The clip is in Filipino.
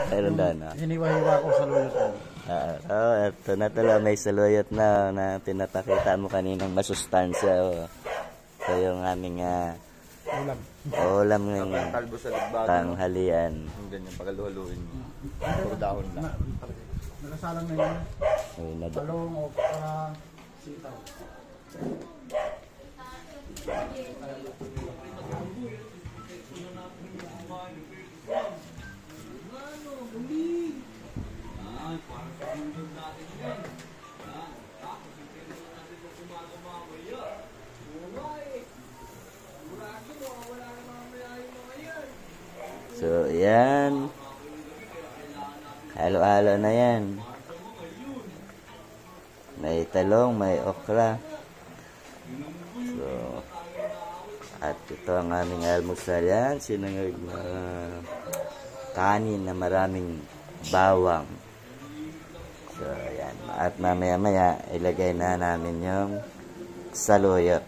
Meron daw, no? Hiniwa-hiwa ko sa luyot. Ito na tala, may saluyot na pinapakita mo kaninang masustansya. Ito yung aming ulam ng tanghalian. Ganyan, pagkaluhaluin. Puro dahon na. Nakasalang na yun. Talong o sitaw. So, yan. Halo-halo na yan. May talong, may okra. So, at ito ang aming almusal yan. Sinangag na kanin na maraming bawang. So, yan. At mamaya-maya, ilagay na namin yung saluyot.